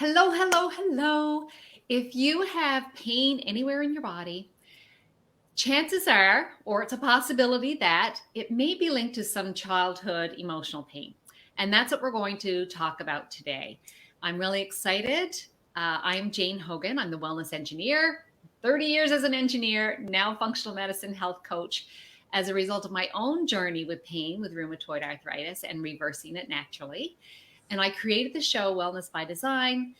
Hello, hello, hello. If you have pain anywhere in your body, chances are, or it's a possibility that it may be linked to some childhood emotional pain. And that's what we're going to talk about today. I'm really excited. I'm Jane Hogan. I'm the wellness engineer, 30 years as an engineer, now functional medicine health coach as a result of my own journey with pain with rheumatoid arthritis and reversing it naturally. And I created the show Wellness by Design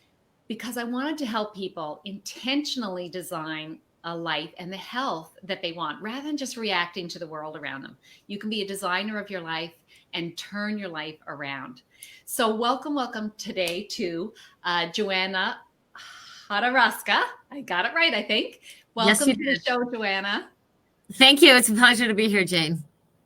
because I wanted to help people intentionally design a life and the health that they want rather than just reacting to the world around them. You can be a designer of your life and turn your life around. So welcome today to Joanna Chodorowska. I got it right, I think. Yes, Welcome you to the did. show, Joanna. Thank you. It's a pleasure to be here, Jane.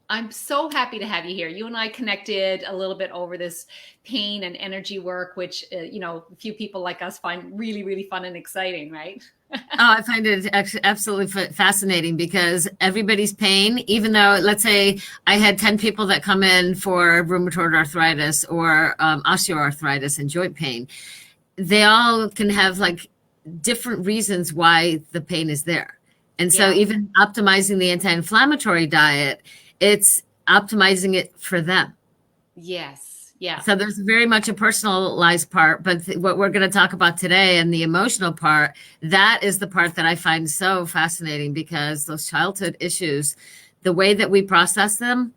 I'm so happy to have you here. You and I connected a little bit over this pain and energy work, which, a few people like us find really, really fun and exciting, right? I find it absolutely fascinating because everybody's pain, even though, let's say I had 10 people that come in for rheumatoid arthritis or osteoarthritis and joint pain, they all can have like different reasons why the pain is there. And so even optimizing the anti-inflammatory diet, it's optimizing it for them. Yes. Yeah. So there's very much a personalized part, but what we're going to talk about today and the emotional part, that is the part that I find so fascinating because those childhood issues, the way that we process them,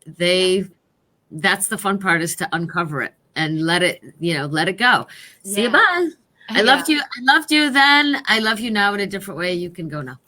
that's the fun part, is to uncover it and let it go. See you, bye. I loved you. I loved you then. I love you now in a different way. You can go now.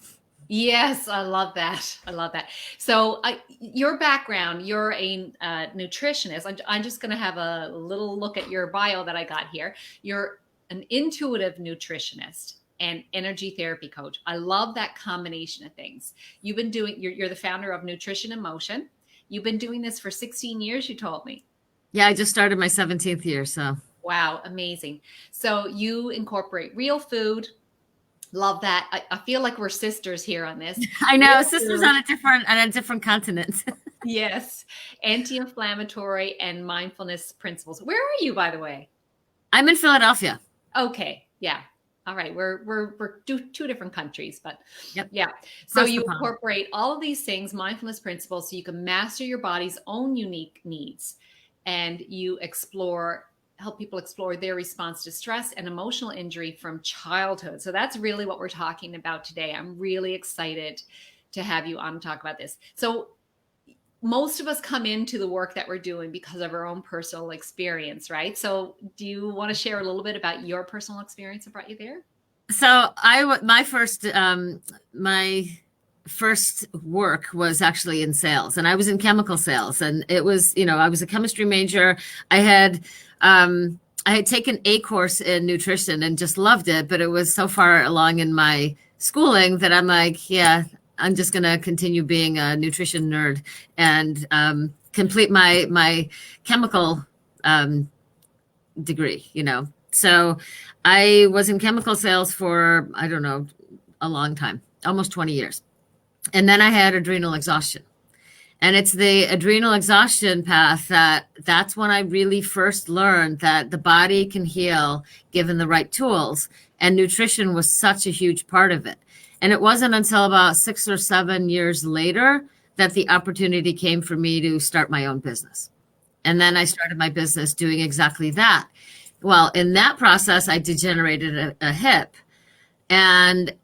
Yes, I love that. I love that. So, your background, you're a nutritionist. I'm just going to have a little look at your bio that I got here. You're an intuitive nutritionist and energy therapy coach. I love that combination of things. You're the founder of Nutrition in Motion. You've been doing this for 16 years, you told me. Yeah, I just started my 17th year, so. Wow, amazing. So you incorporate real food. Love that. I feel like we're sisters here on this. I know, sisters on a different continent. Yes. Anti-inflammatory and mindfulness principles. Where are you, by the way? I'm in Philadelphia. Okay. Yeah. All right. We're two different countries, but yeah. So Across you the pond. incorporate all of these things, mindfulness principles, so you can master your body's own unique needs, and you help people explore their response to stress and emotional injury from childhood. So that's really what we're talking about today. I'm really excited to have you on to talk about this. So most of us come into the work that we're doing because of our own personal experience, right? So do you want to share a little bit about your personal experience that brought you there? So my first work was actually in sales, and I was in chemical sales, and it was, I was a chemistry major. I had taken a course in nutrition and just loved it, but it was so far along in my schooling that I'm like, yeah, I'm just going to continue being a nutrition nerd and complete my chemical degree, So I was in chemical sales for, I don't know, a long time, almost 20 years. And then I had adrenal exhaustion. And it's the adrenal exhaustion path that's when I really first learned that the body can heal given the right tools. And nutrition was such a huge part of it. And it wasn't until about 6 or 7 years later that the opportunity came for me to start my own business. And then I started my business doing exactly that. Well, in that process, I degenerated a hip. And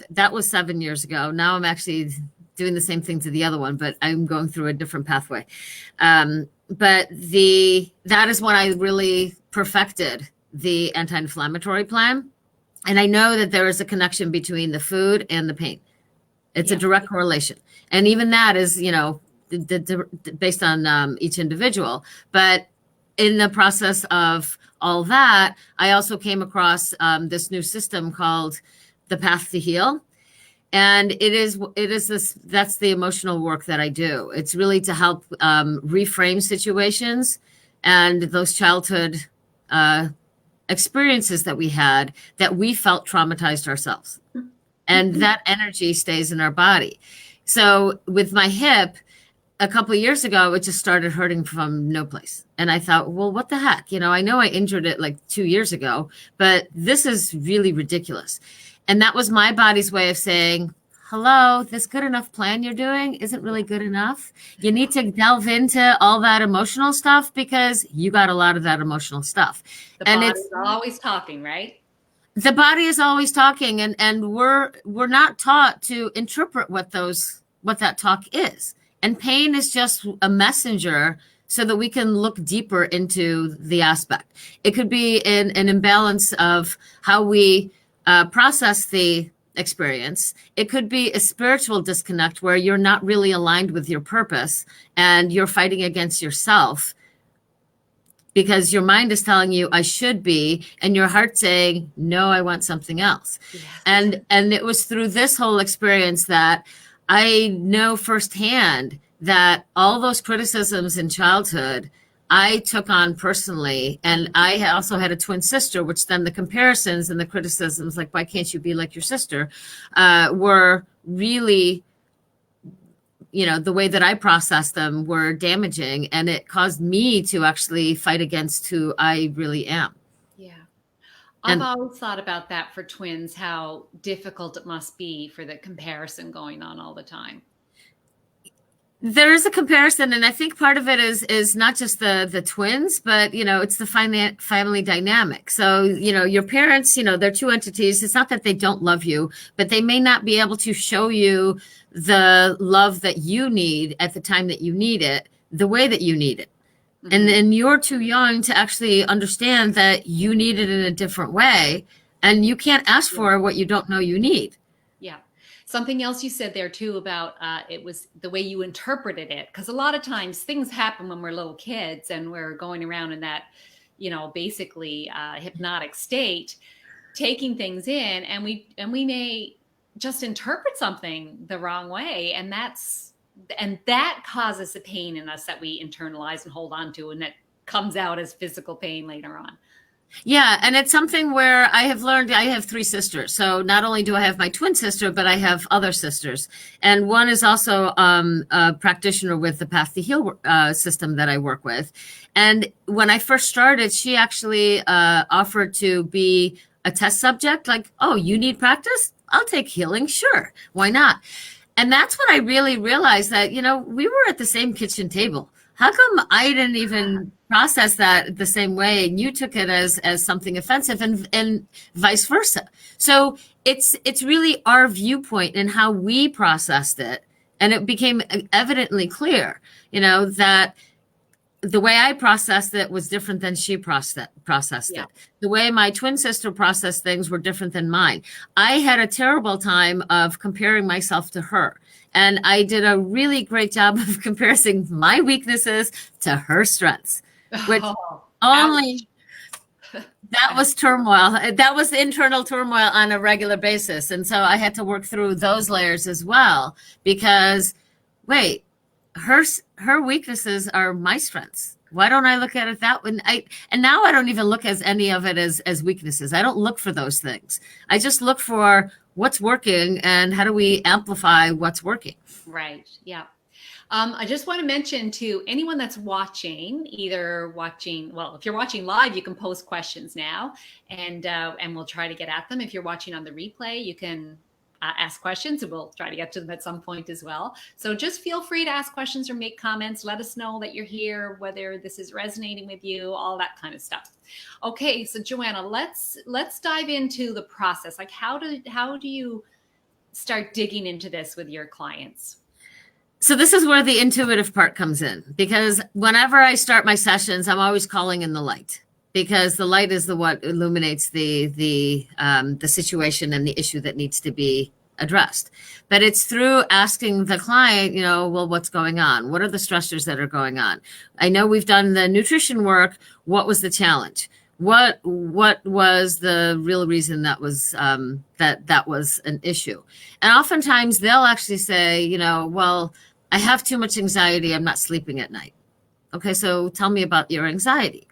that was 7 years ago. Now I'm actually doing the same thing to the other one, but I'm going through a different pathway. But that is when I really perfected the anti-inflammatory plan. And I know that there is a connection between the food and the pain. It's a direct correlation. And even that is, based on each individual. But in the process of all that, I also came across this new system called the Path to Heal. And it is that's the emotional work that I do. It's really to help reframe situations and those childhood experiences that we had that we felt traumatized ourselves. And that energy stays in our body. So with my hip, a couple of years ago, it just started hurting from no place. And I thought, well, what the heck? I know I injured it like 2 years ago, but this is really ridiculous. And that was my body's way of saying, hello, this good enough plan you're doing isn't really good enough. You need to delve into all that emotional stuff because you got a lot of that emotional stuff. The body's always talking, right? The body is always talking, and we're not taught to interpret what that talk is. And pain is just a messenger so that we can look deeper into the aspect. It could be an imbalance of how we process the experience. It could be a spiritual disconnect where you're not really aligned with your purpose and you're fighting against yourself because your mind is telling you I should be, and your heart saying, no, I want something else. Yeah. And it was through this whole experience that I know firsthand that all those criticisms in childhood I took on personally. And I also had a twin sister, which then the comparisons and the criticisms, like, why can't you be like your sister, were really, the way that I processed them were damaging. And it caused me to actually fight against who I really am. Yeah. I've always thought about that for twins, how difficult it must be for the comparison going on all the time. There is a comparison, and I think part of it is not just the twins, but it's the family dynamic. So your parents, they're two entities. It's not that they don't love you, but they may not be able to show you the love that you need at the time that you need it, the way that you need it. Mm-hmm. And then you're too young to actually understand that you need it in a different way, and you can't ask for what you don't know you need. Yeah. Something else you said there too about it was the way you interpreted it, because a lot of times things happen when we're little kids and we're going around in that, basically hypnotic state, taking things in, and we may just interpret something the wrong way, and that causes the pain in us that we internalize and hold on to, and that comes out as physical pain later on. Yeah. And it's something where I have learned, I have 3 sisters. So not only do I have my twin sister, but I have other sisters. And one is also a practitioner with the Path to Heal system that I work with. And when I first started, she actually offered to be a test subject. Like, oh, you need practice? I'll take healing. Sure. Why not? And that's when I really realized that, we were at the same kitchen table. How come I didn't even process that the same way, and you took it as something offensive, and vice versa? So it's really our viewpoint and how we processed it. And it became evidently clear, that the way I processed it was different than she processed it. The way my twin sister processed things were different than mine. I had a terrible time of comparing myself to her. And I did a really great job of comparing my weaknesses to her strengths, which that was turmoil. That was internal turmoil on a regular basis. And so I had to work through those layers as well, because wait, her weaknesses are my strengths. Why don't I look at it that way? And now I don't even look as any of it as weaknesses. I don't look for those things. I just look for what's working and how do we amplify what's working. Right. Yeah. I just want to mention to anyone that's watching, if you're watching live, you can post questions now, and we'll try to get at them. If you're watching on the replay, you can ask questions, and we'll try to get to them at some point as well. So just feel free to ask questions or make comments. Let us know that you're here, whether this is resonating with you, all that kind of stuff. Okay, so Joanna, let's dive into the process. Like, how do you start digging into this with your clients? So this is where the intuitive part comes in, because whenever I start my sessions, I'm always calling in the light, because the light is what illuminates the situation and the issue that needs to be addressed. But it's through asking the client, well, what's going on? What are the stressors that are going on? I know we've done the nutrition work. What was the challenge? What was the real reason that was that was an issue? And oftentimes they'll actually say, well, I have too much anxiety. I'm not sleeping at night. Okay, so tell me about your anxiety.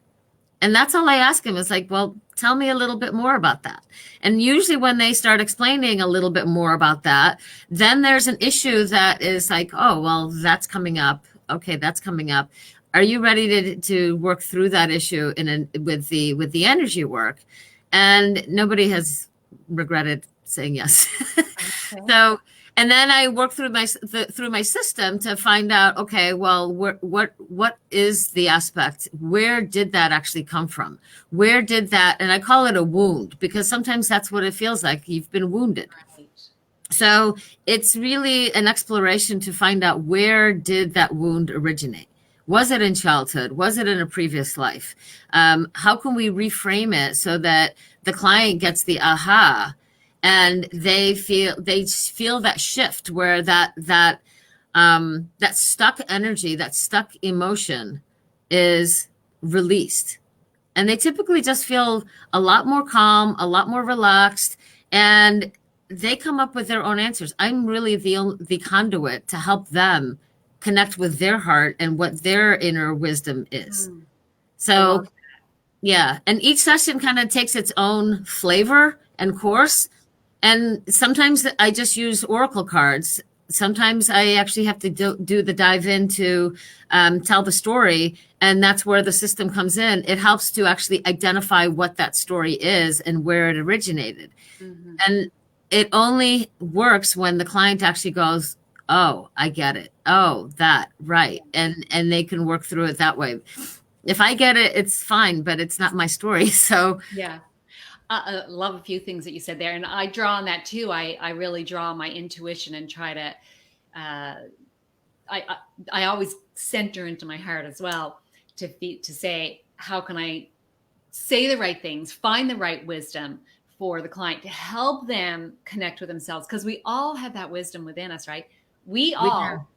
And that's all I ask them is like, well, tell me a little bit more about that. And usually when they start explaining a little bit more about that, then there's an issue that is like, oh, well, that's coming up. okay, that's coming up. Are you ready to work through that issue with the energy work? And nobody has regretted saying yes. Okay. So, and then I work through my system to find out, okay, well, what is the aspect? Where did that actually come from? Where did that? And I call it a wound, because sometimes that's what it feels like. You've been wounded. Right. So it's really an exploration to find out, where did that wound originate? Was it in childhood? Was it in a previous life? How can we reframe it so that the client gets the aha, and they feel that shift, where that stuck energy, that stuck emotion is released, and they typically just feel a lot more calm, a lot more relaxed, and they come up with their own answers. I'm really the conduit to help them connect with their heart and what their inner wisdom is. So, yeah. And each session kind of takes its own flavor and course. And sometimes I just use oracle cards. Sometimes I actually have to do the dive in to tell the story. And that's where the system comes in. It helps to actually identify what that story is and where it originated. Mm-hmm. And it only works when the client actually goes, oh, I get it. Oh, that, right. And they can work through it that way. If I get it, it's fine, but it's not my story. So yeah. I love a few things that you said there. And I draw on that too. I really draw on my intuition and try to, I always center into my heart as well to say, how can I say the right things, find the right wisdom for the client to help them connect with themselves? Because we all have that wisdom within us, right? We all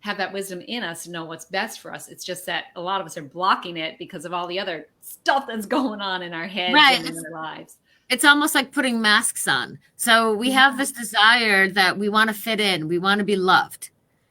have that wisdom in us to know what's best for us. It's just that a lot of us are blocking it because of all the other stuff that's going on in our heads and in our lives. It's almost like putting masks on. So we have this desire that we want to fit in. We want to be loved.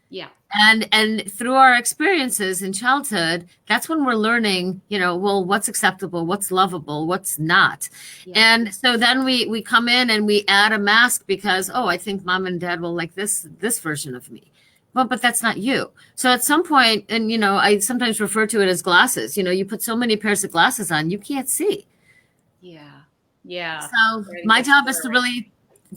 Yeah. And through our experiences in childhood, that's when we're learning, well, what's acceptable, what's lovable, what's not. Yeah. And so then we come in and we add a mask because, oh, I think mom and dad will like this version of me. Well, but that's not you. So at some point, and, I sometimes refer to it as glasses. You put so many pairs of glasses on, you can't see. Yeah. Yeah. So my job is to really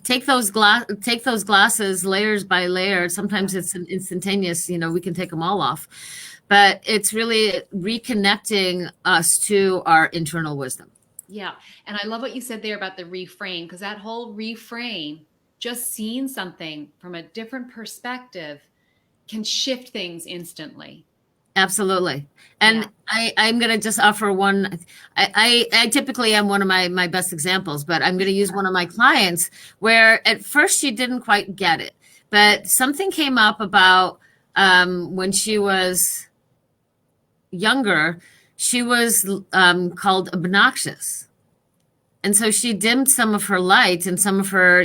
take those glasses layers by layer. Sometimes it's an instantaneous, we can take them all off, but it's really reconnecting us to our internal wisdom. Yeah. And I love what you said there about the reframe, because that whole reframe, just seeing something from a different perspective, can shift things instantly. Absolutely. And yeah. I'm going to just offer one. I typically am one of my best examples, but I'm going to use one of my clients where at first she didn't quite get it, but something came up about when she was younger, she was called obnoxious. And so she dimmed some of her light and some of her,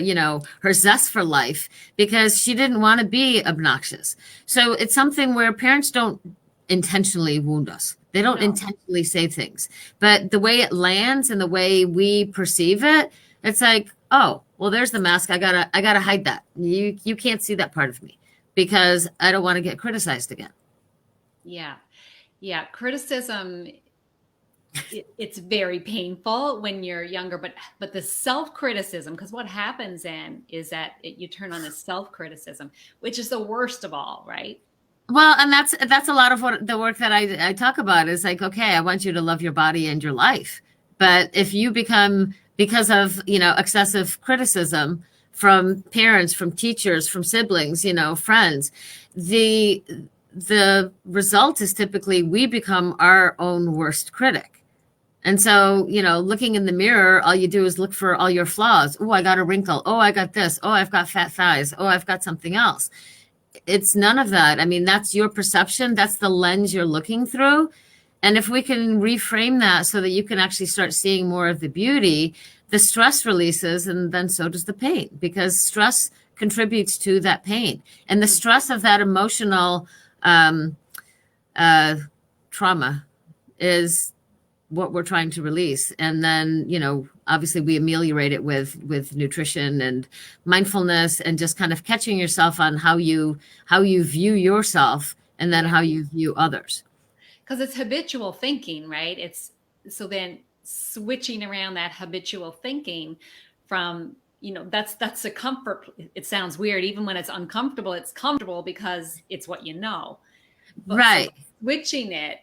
her zest for life, because she didn't want to be obnoxious. So it's something where parents don't intentionally wound us. They don't intentionally say things, but the way it lands and the way we perceive it, it's like, oh, well, there's the mask. I gotta hide that. You can't see that part of me because I don't want to get criticized again. Yeah. Yeah. Criticism, it's very painful when you're younger, but the self-criticism, because what happens then is that you turn on a self-criticism, which is the worst of all, right? Well, and that's a lot of what the work that I talk about is like, okay, I want you to love your body and your life. But if you become, because of, excessive criticism from parents, from teachers, from siblings, friends, the result is typically we become our own worst critic. And so, looking in the mirror, all you do is look for all your flaws. Oh, I got a wrinkle. Oh, I got this. Oh, I've got fat thighs. Oh, I've got something else. It's none of that. I mean, that's your perception. That's the lens you're looking through. And if we can reframe that so that you can actually start seeing more of the beauty, the stress releases, and then so does the pain, because stress contributes to that pain. And the stress of that emotional trauma is what we're trying to release. And then, obviously we ameliorate it with nutrition and mindfulness and just kind of catching yourself on how you view yourself and then Yeah. how you view others. Because it's habitual thinking, right? It's so then switching around that habitual thinking from, that's a comfort. It sounds weird. Even when it's uncomfortable, it's comfortable because it's what you know. But so Right. switching it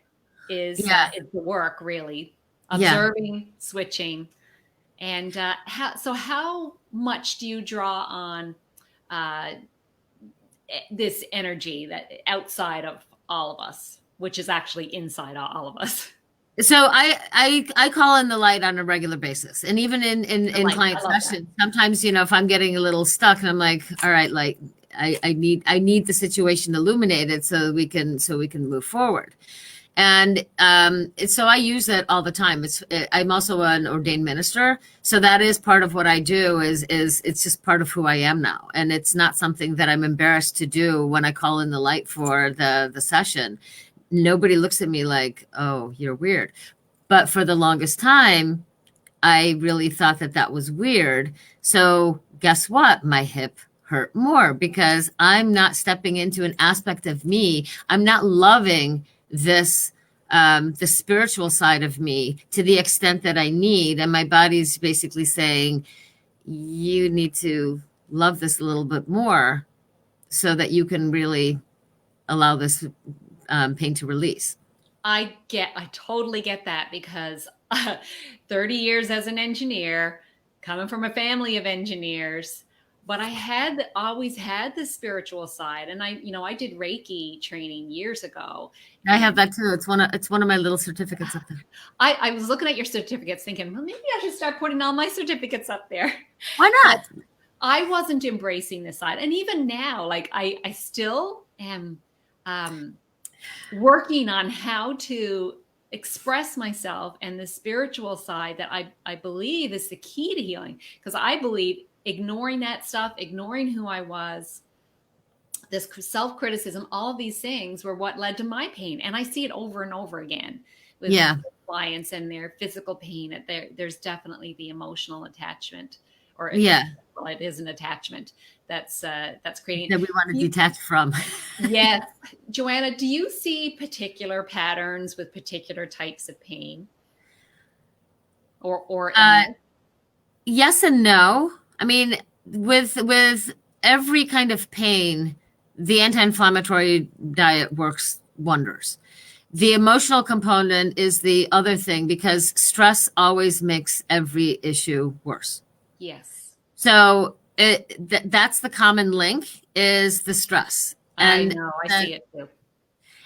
is Yeah. is the work, really. Yeah. Observing, switching. And how much do you draw on uh, this energy that outside of all of us, which is actually inside all of us? So I call in the light on a regular basis, and even in client I love that. sessions, sometimes if I'm getting a little stuck, and I'm like, all right, like I need the situation illuminated so we can move forward. And so I use it all the time. I'm also an ordained minister, so that is part of what I do. Is it's just part of who I am now, and it's not something that I'm embarrassed to do when I call in the light for the session. Nobody looks at me like, oh, you're weird. But for the longest time, I really thought that was weird. So guess what? My hip hurt more because I'm not stepping into an aspect of me. I'm not loving this, the spiritual side of me to the extent that I need. And my body's basically saying, you need to love this a little bit more so that you can really allow this pain to release. I totally get that because 30 years as an engineer, coming from a family of engineers, but I had always had the spiritual side. And I did Reiki training years ago. I have And that too. It's one of my little certificates up there. I was looking at your certificates thinking, well, maybe I should start putting all my certificates up there. Why not? But I wasn't embracing this side. And even now, like I still am working on how to express myself and the spiritual side that I believe is the key to healing. Because I believe ignoring that stuff, ignoring who I was, this self-criticism, all of these things were what led to my pain. And I see it over and over again with clients and their physical pain. There's definitely the emotional attachment, or it is an attachment that's creating that we want to detach from. Yes. Joanna, do you see particular patterns with particular types of pain? Or Yes and no. I mean, with every kind of pain, the anti-inflammatory diet works wonders. The emotional component is the other thing because stress always makes every issue worse. Yes. So that's the common link is the stress. And I know, I see it too.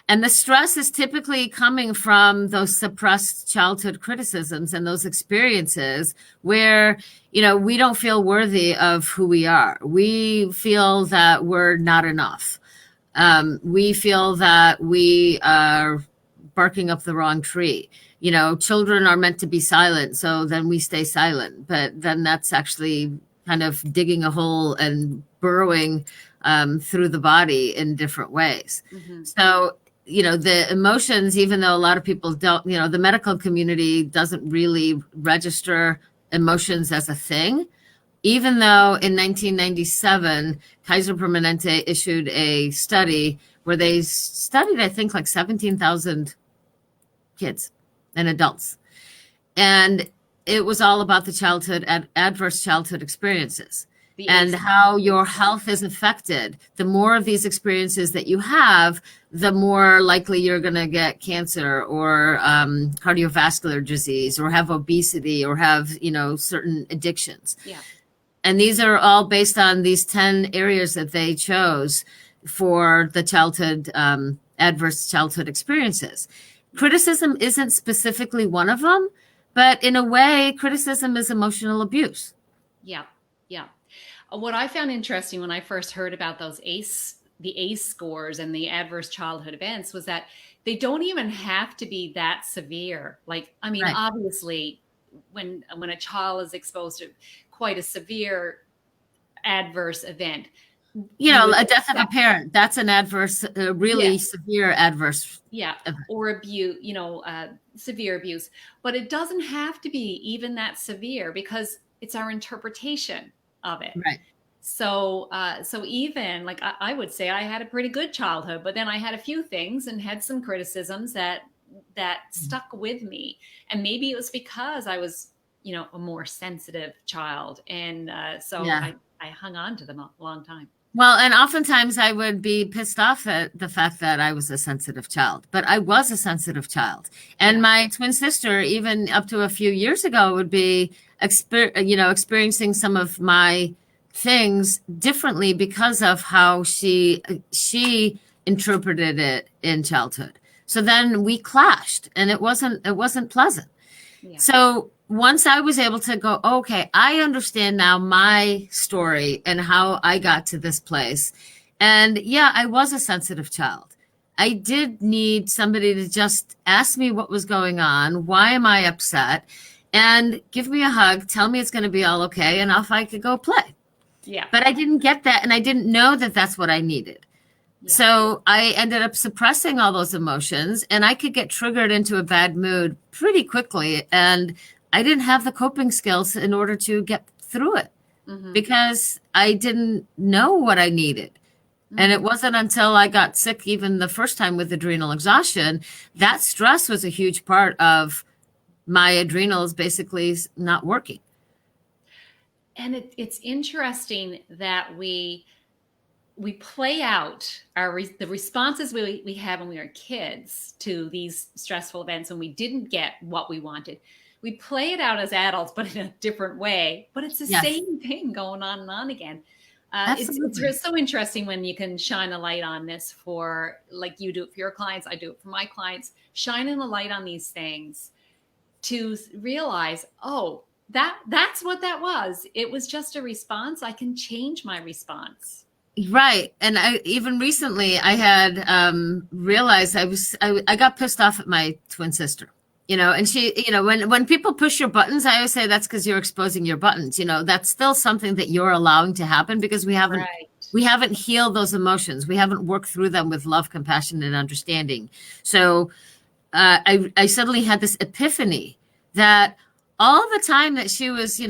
And the stress is typically coming from those suppressed childhood criticisms and those experiences where, we don't feel worthy of who we are. We feel that we're not enough. We feel that we are barking up the wrong tree. Children are meant to be silent, so then we stay silent. But then that's actually kind of digging a hole and burrowing through the body in different ways. Mm-hmm. So, the emotions, even though a lot of people don't, the medical community doesn't really register emotions as a thing, even though in 1997, Kaiser Permanente issued a study where they studied, I think, like 17,000 kids and adults. And it was all about the adverse childhood experiences. And how your health is affected. The more of these experiences that you have, the more likely you're going to get cancer or cardiovascular disease or have obesity or have, certain addictions. Yeah. And these are all based on these 10 areas that they chose for the childhood, adverse childhood experiences. Criticism isn't specifically one of them, but in a way, criticism is emotional abuse. Yeah. Yeah. What I found interesting when I first heard about the ACE scores and the adverse childhood events was that they don't even have to be that severe. Like, I mean, obviously, when a child is exposed to quite a severe adverse event, a death of a parent, that's an adverse, really severe adverse. Yeah. Event. Or abuse, severe abuse. But it doesn't have to be even that severe because it's our interpretation of it. Right. So even like I would say I had a pretty good childhood, but then I had a few things and had some criticisms that stuck with me. And maybe it was because I was, a more sensitive child. And so Yeah. I hung on to them a long time. Well, and oftentimes I would be pissed off at the fact that I was a sensitive child, but I was a sensitive child. And Yeah. my twin sister, even up to a few years ago, would be, experiencing some of my things differently because of how she interpreted it in childhood. So then we clashed, and it wasn't pleasant. Yeah. So once I was able to go, okay, I understand now my story and how I got to this place. And yeah, I was a sensitive child. I did need somebody to just ask me what was going on. Why am I upset? And give me a hug, tell me it's going to be all okay, and off I could go play. Yeah. But I didn't get that, and I didn't know that that's what I needed. Yeah. So I ended up suppressing all those emotions, and I could get triggered into a bad mood pretty quickly. And I didn't have the coping skills in order to get through it because I didn't know what I needed. And it wasn't until I got sick, even the first time with adrenal exhaustion, that stress was a huge part of my adrenals basically not working. And it's interesting that we play out the responses we have when we were kids to these stressful events when we didn't get what we wanted. We play it out as adults, but in a different way. But it's the Yes. same thing going on and on again. Absolutely. It's so interesting when you can shine a light on this for, like you do it for your clients, I do it for my clients, shining a light on these things to realize, oh, that's what that was. It was just a response. I can change my response. Right. And even recently I had realized I got pissed off at my twin sister, and she, when people push your buttons, I always say that's because you're exposing your buttons. That's still something that you're allowing to happen because we haven't Right. we haven't healed those emotions. We haven't worked through them with love, compassion, and understanding. So I suddenly had this epiphany that all the time that she was,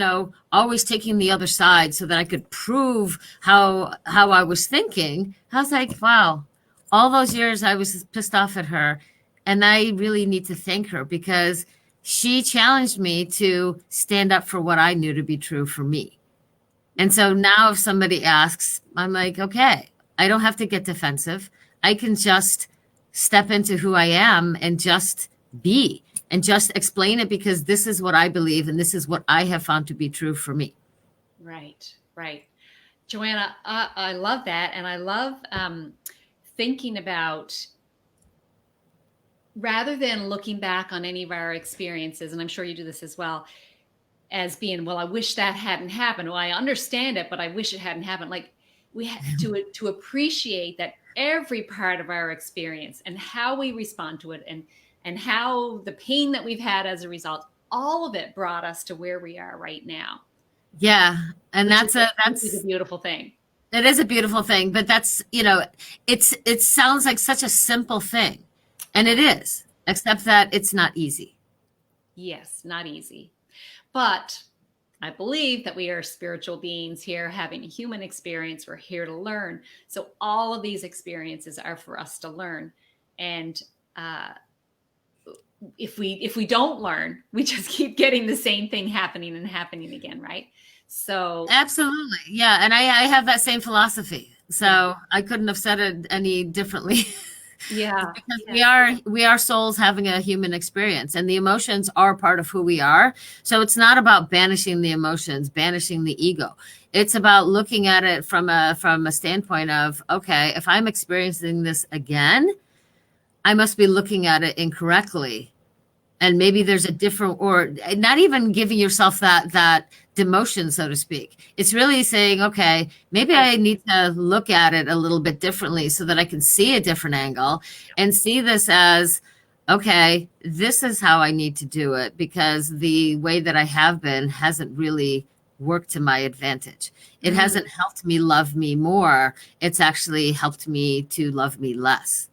always taking the other side so that I could prove how I was thinking, I was like, wow, all those years I was pissed off at her. And I really need to thank her because she challenged me to stand up for what I knew to be true for me. And so now if somebody asks, I'm like, okay, I don't have to get defensive. I can just step into who I am and just be and just explain it because this is what I believe and this is what I have found to be true for me. Right, right. Joanna, I love that. And I love thinking about, rather than looking back on any of our experiences, and I'm sure you do this as well, as being, well, I wish that hadn't happened. Well, I understand it, but I wish it hadn't happened. Like we have to appreciate that every part of our experience and how we respond to it and how the pain that we've had as a result, all of it brought us to where we are right now. Yeah. And Which that's is a beautiful thing. It is a beautiful thing, but that's, it sounds like such a simple thing. And it is, except that it's not easy. Yes, not easy. But I believe that we are spiritual beings here having a human experience. We're here to learn. So all of these experiences are for us to learn. And if we don't learn, we just keep getting the same thing happening and happening again, right? So absolutely. Yeah. And I have that same philosophy. So I couldn't have said it any differently. Yeah. Because we are souls having a human experience and the emotions are part of who we are. So it's not about banishing the emotions, banishing the ego. It's about looking at it from a standpoint of, okay, if I'm experiencing this again, I must be looking at it incorrectly. And maybe there's a different, or not even giving yourself that demotion, so to speak. It's really saying, okay, maybe I need to look at it a little bit differently so that I can see a different angle and see this as, okay, this is how I need to do it because the way that I have been hasn't really worked to my advantage. It hasn't helped me love me more. It's actually helped me to love me less.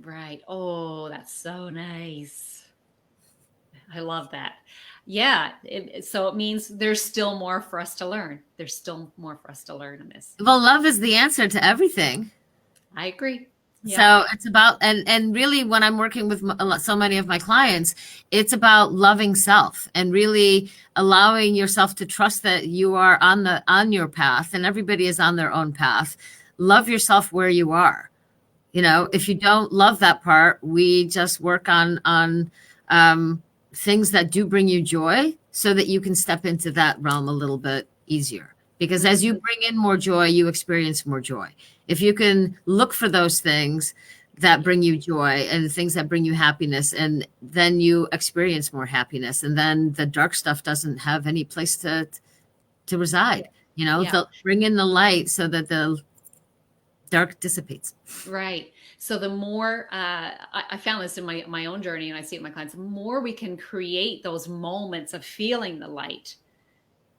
Right. Oh, that's so nice. I love that. Yeah. So it means there's still more for us to learn. There's still more for us to learn in this. Well, love is the answer to everything. I agree. Yeah. So it's about, and really when I'm working with so many of my clients, it's about loving self and really allowing yourself to trust that you are on your path, and everybody is on their own path. Love yourself where you are. You know, if you don't love that part, we just work on things that do bring you joy so that you can step into that realm a little bit easier. Because as you bring in more joy, you experience more joy. If you can look for those things that bring you joy and things that bring you happiness, and then you experience more happiness, and then the dark stuff doesn't have any place to reside. You know, they'll bring in the light so that the dark dissipates. Right. So the more I found this in my own journey, and I see it in my clients, the more we can create those moments of feeling the light,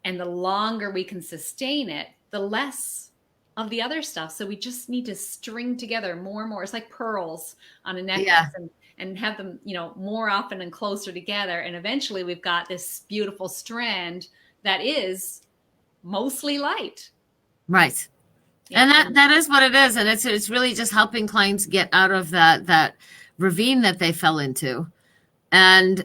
and the longer we can sustain it, the less of the other stuff. So we just need to string together more and more. It's like pearls on a necklace, and have them, more often and closer together. And eventually we've got this beautiful strand that is mostly light. Right. Yeah. And that is what it is. And it's really just helping clients get out of that ravine that they fell into, and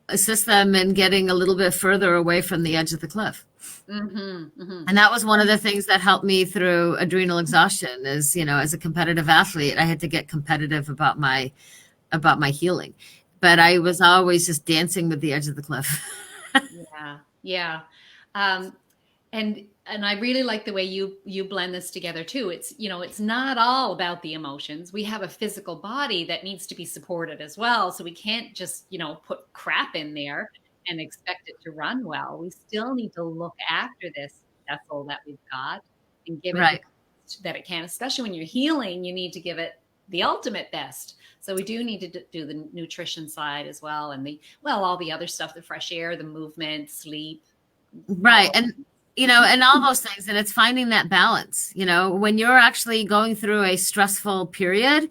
assist them in getting a little bit further away from the edge of the cliff. Mm-hmm, mm-hmm. And that was one of the things that helped me through adrenal exhaustion is, as a competitive athlete, I had to get competitive about my healing, but I was always just dancing with the edge of the cliff. Yeah. And I really like the way you blend this together too. It's, it's not all about the emotions. We have a physical body that needs to be supported as well. So we can't just, put crap in there and expect it to run well. We still need to look after this vessel that we've got and give it the best that it can. Especially when you're healing, you need to give it the ultimate best. So we do need to do the nutrition side as well, and all the other stuff, the fresh air, the movement, sleep. Right. And all those things. And it's finding that balance, when you're actually going through a stressful period,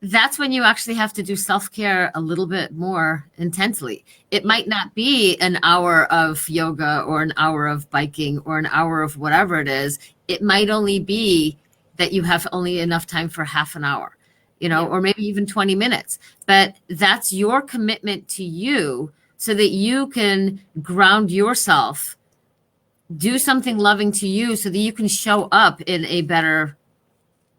that's when you actually have to do self-care a little bit more intensely. It might not be an hour of yoga or an hour of biking or an hour of whatever it is. It might only be that you have only enough time for half an hour, or maybe even 20 minutes. But that's your commitment to you so that you can ground yourself, do something loving to you so that you can show up in a better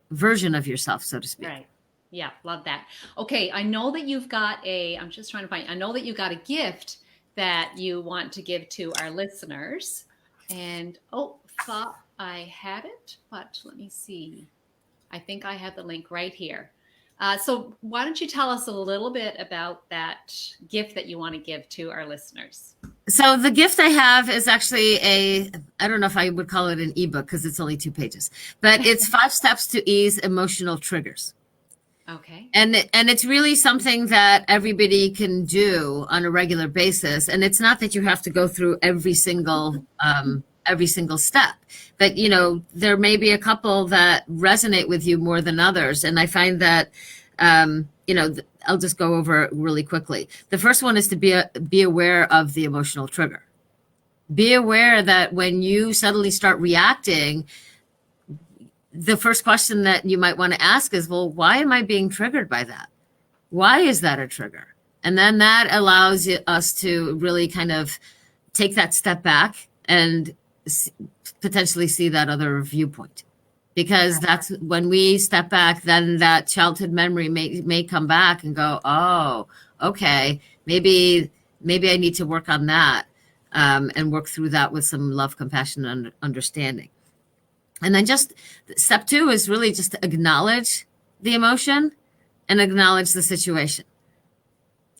version of yourself, so to speak. Right. Yeah. Love that. Okay. I know that you've got I know that you got a gift that you want to give to our listeners, and thought I had it, but let me see. I think I have the link right here. So why don't you tell us a little bit about that gift that you want to give to our listeners? So the gift I have is actually I don't know if I would call it an ebook because it's only 2 pages, but it's 5 steps to ease emotional triggers. Okay. And it's really something that everybody can do on a regular basis. And it's not that you have to go through every single step, but there may be a couple that resonate with you more than others. And I find that, I'll just go over it really quickly. The first one is to be aware of the emotional trigger. Be aware that when you suddenly start reacting, the first question that you might want to ask is, well, why am I being triggered by that? Why is that a trigger? And then that allows us to really kind of take that step back and potentially see that other viewpoint. Because that's when we step back, then that childhood memory may come back and go, oh, okay, maybe I need to work on that, and work through that with some love, compassion, and understanding. And then just step 2 is really just to acknowledge the emotion and acknowledge the situation.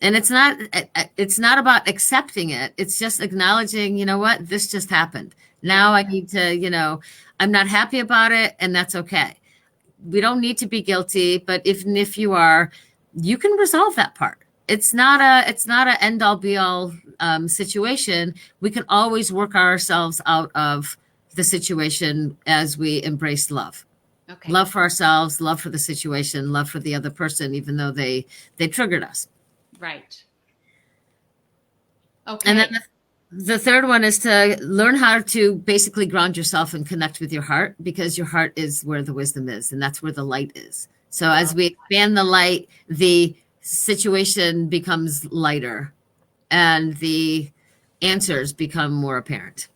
And it's not about accepting it. It's just acknowledging, what, this just happened. Now I need to, I'm not happy about it, and that's okay. We don't need to be guilty, but if you are, you can resolve that part. It's not a end all be all situation. We can always work ourselves out of the situation as we embrace love. Okay. Love for ourselves, love for the situation, love for the other person, even though they triggered us. Right. And then Okay. the third one is to learn how to basically ground yourself and connect with your heart, because your heart is where the wisdom is, and that's where the light is. So as Love. we expand the light, the situation becomes lighter and the answers become more apparent.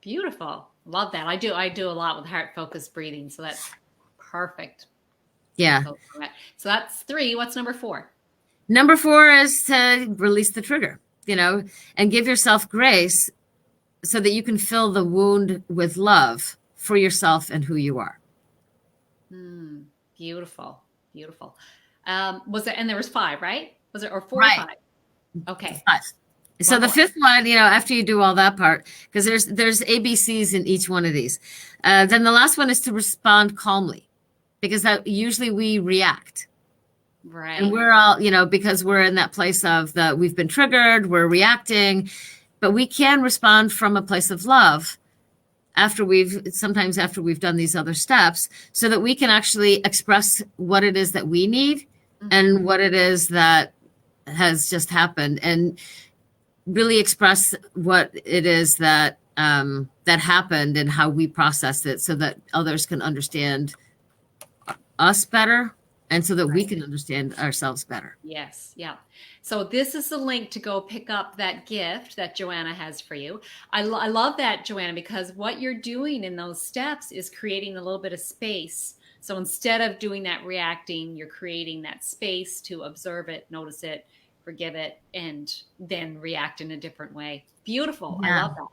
Beautiful. Love that. I do a lot with heart focused breathing. So that's perfect. Yeah. So that's 3. What's number 4? Number 4 is to release the trigger, and give yourself grace so that you can fill the wound with love for yourself and who you are. Beautiful. Beautiful. And there was 5, right? Was it, or 4 Right. or 5? Okay. 5. So One the more. 5th one, after you do all that part, because there's ABCs in each one of these, then the last one is to respond calmly, because that usually we react. Right. And we're all, because we're in that place of we've been triggered, we're reacting, but we can respond from a place of love sometimes after we've done these other steps, so that we can actually express what it is that we need and what it is that has just happened, and really express what it is that that happened and how we processed it, so that others can understand us better, and so that we can understand ourselves better. Yes. Yeah. So this is the link to go pick up that gift that Joanna has for you. I love that, Joanna, because what you're doing in those steps is creating a little bit of space. So instead of doing that reacting, you're creating that space to observe it, notice it, forgive it, and then react in a different way. Beautiful. Yeah. I love that.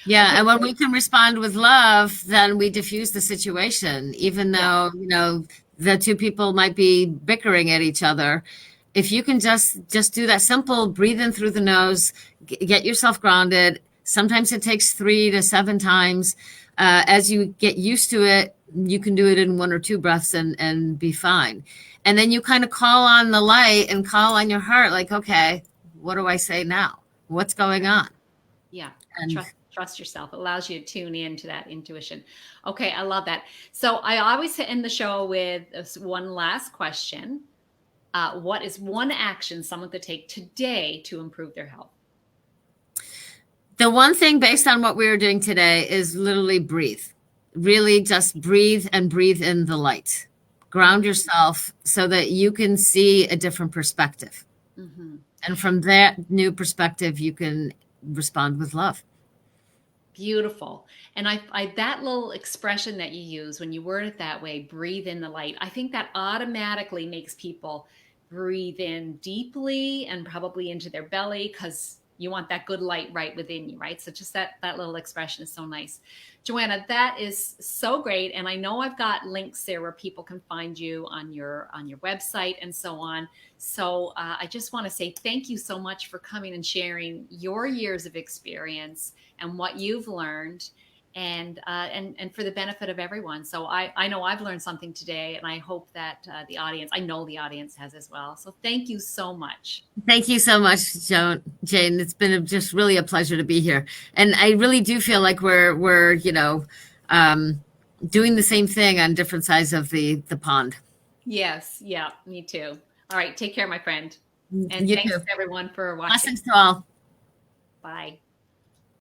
Yeah. Okay. And when we can respond with love, then we diffuse the situation, even though, the two people might be bickering at each other. If you can just do that simple breathe in through the nose, get yourself grounded. Sometimes it takes 3 to 7 times. As you get used to it, you can do it in 1 or 2 breaths and be fine. And then you kind of call on the light and call on your heart, like, okay, what do I say now? What's going on? Yeah. And Trust yourself. It allows you to tune into that intuition. Okay, I love that. So I always end the show with one last question. What is one action someone could take today to improve their health? the one thing based on what we were doing today is literally breathe. Really just breathe and breathe in the light. Ground yourself so that you can see a different perspective. And from that new perspective, you can respond with love. Beautiful. And I that little expression that you use when you word it that way, breathe in the light, I think that automatically makes people breathe in deeply and probably into their belly, because you want that good light right within you, right? So just that little expression is so nice. Joanna, that is so great. And I know I've got links there where people can find you on your website and so on. So I just want to say thank you so much for coming and sharing your years of experience and what you've learned, and for the benefit of everyone. So I know I've learned something today, and I hope that I know the audience has as well. So thank you so much. Thank you so much, Jane. It's been just really a pleasure to be here. And I really do feel like we're doing the same thing on different sides of the pond. Yes. Yeah, me too. All right. Take care, my friend. And You thanks too. to everyone for watching. Blessings to all. Bye.